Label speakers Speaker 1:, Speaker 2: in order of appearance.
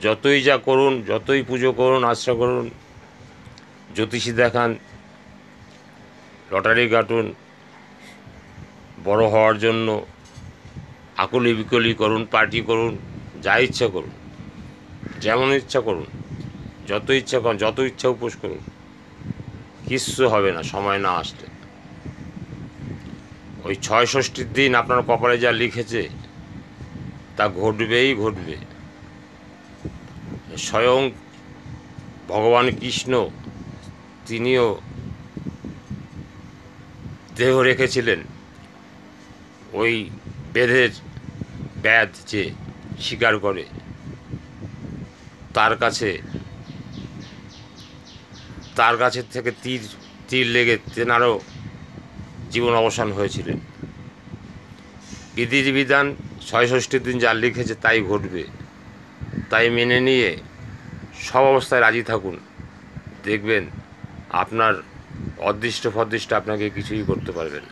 Speaker 1: যতই যা করুন, যতই পুজো করুন, আশ্রা করুন, জ্যোতিষী দেখান, লটারি কাটুন, বড় হওয়ার জন্য আকুলি বিকলি করুন, পার্টি করুন, যা ইচ্ছা করুন, যেমন ইচ্ছা করুন, যত ইচ্ছা করুন, যত ইচ্ছা উপোস করুন, কিচ্ছু হবে না সময় না আসলে। ওই ৬ষষ্ঠীর দিন আপনার কপালে যা লিখেছে তা ঘটবেই ঘটবে। স্বয়ং ভগবান কৃষ্ণ তিনিও দেহ রেখেছিলেন ওই বেদের ব্যাধ যে স্বীকার করে তার কাছে থেকে তীর তীর লেগে তেনারও জীবন অবসান হয়েছিলেন। বিধির বিধান ৬ষষ্ঠীর দিন যা লিখেছে তাই ঘটবে, তাই মেনে নিয়ে সব অবস্থায় রাজি থাকুন। দেখবেন আপনার অদৃষ্ট ফদৃষ্ট আপনাকে কিছুই করতে পারবে না।